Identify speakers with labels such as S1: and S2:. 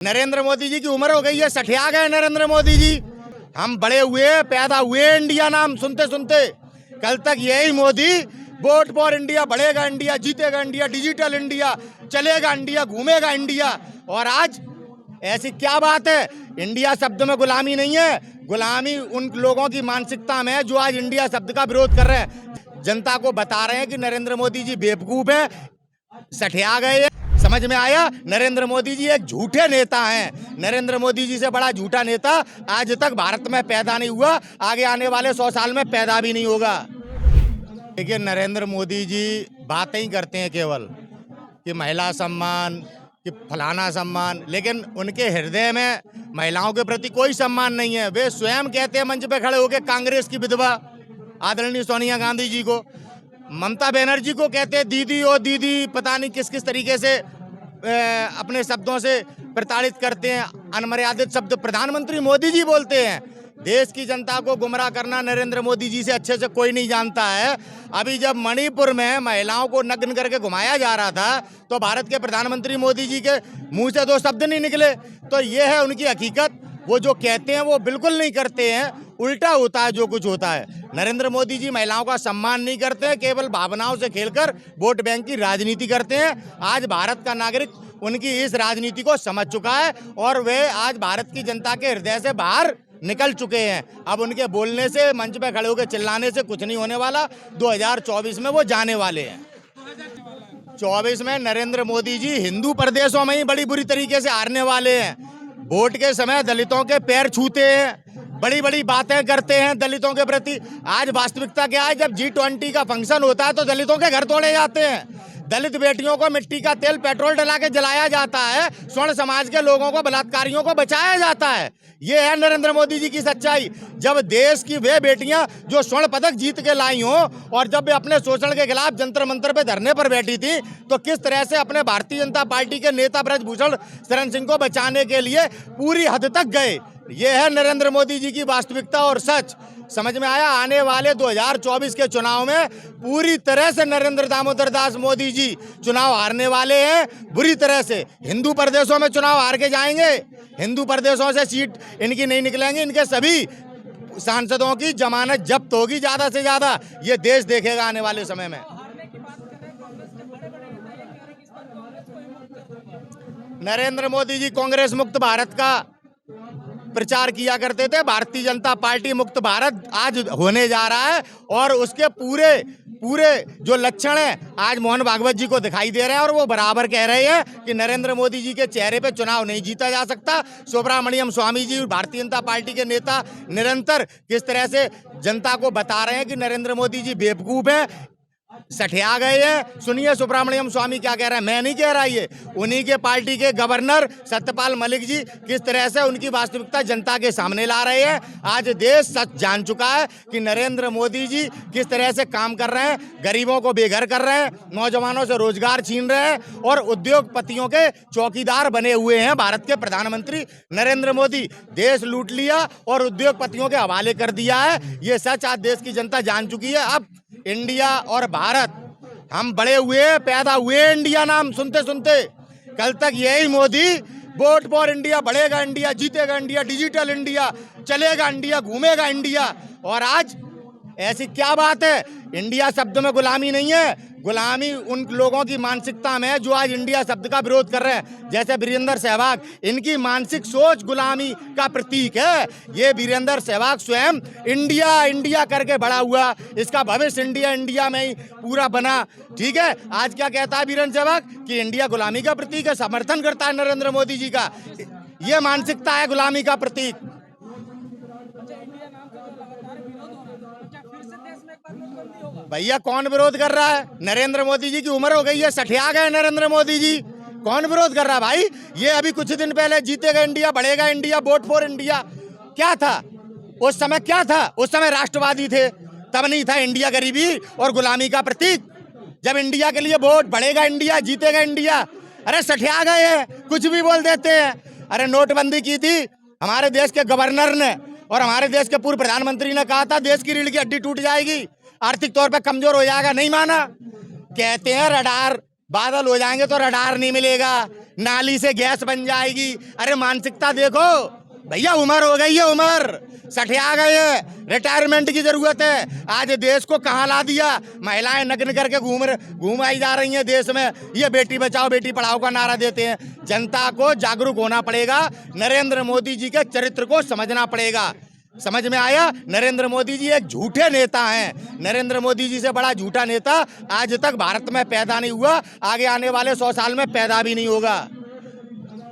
S1: नरेंद्र मोदी जी की उम्र हो गई है, सठिया गए नरेंद्र मोदी जी। हम बड़े हुए, पैदा हुए इंडिया नाम सुनते सुनते। कल तक यही मोदी वोट फॉर इंडिया, बढ़ेगा इंडिया, जीतेगा इंडिया, डिजिटल इंडिया, चलेगा इंडिया, घूमेगा इंडिया। और आज ऐसी क्या बात है? इंडिया शब्द में गुलामी नहीं है, गुलामी उन लोगों की मानसिकता में है जो आज इंडिया शब्द का विरोध कर रहे हैं। जनता को बता रहे हैं कि नरेंद्र मोदी जी बेवकूफ हैं, सठिया गए। समझ में आया? नरेंद्र मोदी जी एक झूठे नेता हैं। नरेंद्र मोदी जी से बड़ा झूठा नेता आज तक भारत में पैदा नहीं हुआ, आगे आने वाले 100 साल में पैदा भी नहीं होगा। देखिए, नरेंद्र मोदी जी बातें ही करते हैं केवल कि महिला सम्मान, कि फलाना सम्मान, लेकिन उनके हृदय में महिलाओं के प्रति कोई सम्मान नहीं है। वे स्वयं कहते हैं मंच पे खड़े होकर कांग्रेस की विधवा आदरणीय सोनिया गांधी जी को, ममता बनर्जी को कहते हैं दीदी और दीदी, पता नहीं किस किस तरीके से अपने शब्दों से प्रताड़ित करते हैं, अनमर्यादित शब्द प्रधानमंत्री मोदी जी बोलते हैं। देश की जनता को गुमराह करना नरेंद्र मोदी जी से अच्छे से कोई नहीं जानता है। अभी जब मणिपुर में महिलाओं को नग्न करके घुमाया जा रहा था तो भारत के प्रधानमंत्री मोदी जी के मुंह से 2 शब्द नहीं निकले। तो ये है उनकी हकीकत। वो जो कहते हैं वो बिल्कुल नहीं करते हैं, उल्टा होता है जो कुछ होता है। नरेंद्र मोदी जी महिलाओं का सम्मान नहीं करते हैं, केवल भावनाओं से खेलकर वोट बैंक की राजनीति करते हैं। आज भारत का नागरिक उनकी इस राजनीति को समझ चुका है और वे आज भारत की जनता के हृदय से बाहर निकल चुके हैं। अब उनके बोलने से, मंच पे खड़े होकर चिल्लाने से कुछ नहीं होने वाला। 2024 में वो जाने वाले हैं। 24 में नरेंद्र मोदी जी हिंदू प्रदेशों में ही बड़ी बुरी तरीके से हारने वाले हैं। वोट के समय दलितों के पैर छूते हैं, बड़ी बड़ी बातें करते हैं दलितों के प्रति। आज वास्तविकता क्या है? जब G20 का फंक्शन होता है तो दलितों के घर तोड़े जाते हैं, दलित बेटियों को मिट्टी का तेल पेट्रोल डला के जलाया जाता है, स्वर्ण समाज के लोगों को, बलात्कारियों को बचाया जाता है। ये है नरेंद्र मोदी जी की सच्चाई। जब देश की वे बेटियां जो स्वर्ण पदक जीत के लाई हों और जब वे अपने शोषण के खिलाफ जंतर मंतर पे धरने पर बैठी थी तो किस तरह से अपने भारतीय जनता पार्टी के नेता ब्रजभूषण शरण सिंह को बचाने के लिए पूरी हद तक गए। ये है नरेंद्र मोदी जी की वास्तविकता और सच। समझ में आया? आने वाले 2024 के चुनाव में पूरी तरह से नरेंद्र दामोदर दास मोदी जी चुनाव हारने वाले हैं, बुरी तरह से। हिंदू प्रदेशों में चुनाव हार के जाएंगे, हिंदू प्रदेशों से सीट इनकी नहीं निकलेंगी, इनके सभी सांसदों की जमानत जब्त होगी ज्यादा से ज्यादा। ये देश देखेगा आने वाले समय में। नरेंद्र मोदी जी कांग्रेस मुक्त भारत का प्रचार किया करते थे। भारतीय जनता पार्टी मुक्त भारत आज होने जा रहा है और उसके पूरे जो लक्षण हैं आज मोहन भागवत जी को दिखाई दे रहे हैं और वो बराबर कह रहे हैं कि नरेंद्र मोदी जी के चेहरे पे चुनाव नहीं जीता जा सकता। सुब्रमण्यम स्वामी जी, भारतीय जनता पार्टी के नेता, निरंतर किस तरह से जनता को बता रहे हैं कि नरेंद्र मोदी जी बेवकूफ हैं, सठिया गए हैं। सुनिए सुब्रमण्यम स्वामी क्या कह रहे हैं। मैं नहीं कह रहा, ये उन्हीं के पार्टी के गवर्नर सत्यपाल मलिक जी किस तरह से उनकी वास्तविकता जनता के सामने ला रहे हैं। आज देश सच जान चुका है कि नरेंद्र मोदी जी किस तरह से काम कर रहे हैं, गरीबों को बेघर कर रहे हैं, नौजवानों से रोजगार छीन रहे हैं और उद्योगपतियों के चौकीदार बने हुए हैं। भारत के प्रधानमंत्री नरेंद्र मोदी देश लूट लिया और उद्योगपतियों के हवाले कर दिया है। ये सच आज देश की जनता जान चुकी है। अब इंडिया और भारत, हम बड़े हुए, पैदा हुए इंडिया नाम सुनते सुनते। कल तक यही मोदी वोट फॉर इंडिया, बढ़ेगा इंडिया, जीतेगा इंडिया, डिजिटल इंडिया, चलेगा इंडिया, घूमेगा इंडिया। और आज ऐसी क्या बात है? इंडिया शब्द में गुलामी नहीं है, गुलामी उन लोगों की मानसिकता में है जो आज इंडिया शब्द का विरोध कर रहे हैं। जैसे वीरेंद्र सहवाग, इनकी मानसिक सोच गुलामी का प्रतीक है। ये वीरेंद्र सहवाग स्वयं इंडिया इंडिया करके बड़ा हुआ, इसका भविष्य इंडिया इंडिया में ही पूरा बना। ठीक है, आज क्या कहता है वीरेंद्र सहवाग कि इंडिया गुलामी का प्रतीक है, समर्थन करता है नरेंद्र मोदी जी का। ये मानसिकता है गुलामी का प्रतीक। भैया कौन विरोध कर रहा है? नरेंद्र मोदी जी की उम्र हो गई है, सठिया गए नरेंद्र मोदी जी। कौन विरोध कर रहा है भाई? ये अभी कुछ दिन पहले जीतेगा इंडिया, बढ़ेगा इंडिया, वोट फॉर इंडिया क्या था? उस समय क्या था? उस समय राष्ट्रवादी थे, तब नहीं था इंडिया गरीबी और गुलामी का प्रतीक। जब इंडिया के लिए वोट, बढ़ेगा इंडिया, जीतेगा इंडिया, अरे सठिया गए हैं, कुछ भी बोल देते हैं। अरे नोटबंदी की थी हमारे देश के गवर्नर ने और हमारे देश के पूर्व प्रधानमंत्री ने कहा था देश की रीढ़ की हड्डी टूट जाएगी, आर्थिक तौर पे कमजोर हो जाएगा, नहीं माना। कहते हैं रडार बादल हो जाएंगे तो रडार नहीं मिलेगा, नाली से गैस बन जाएगी। अरे मानसिकता देखो भैया, उम्र हो गई है, उम्र सठिया गए हैं, रिटायरमेंट की जरूरत है। आज देश को कहाँ ला दिया, महिलाएं नग्न करके घूम आई जा रही हैं देश में। ये बेटी बचाओ बेटी पढ़ाओ का नारा देते हैं। जनता को जागरूक होना पड़ेगा, नरेंद्र मोदी जी के चरित्र को समझना पड़ेगा। समझ में आया? नरेंद्र मोदी जी एक झूठे नेता हैं। नरेंद्र मोदी जी से बड़ा झूठा नेता आज तक भारत में पैदा नहीं हुआ, आगे आने वाले 100 साल में पैदा भी नहीं होगा।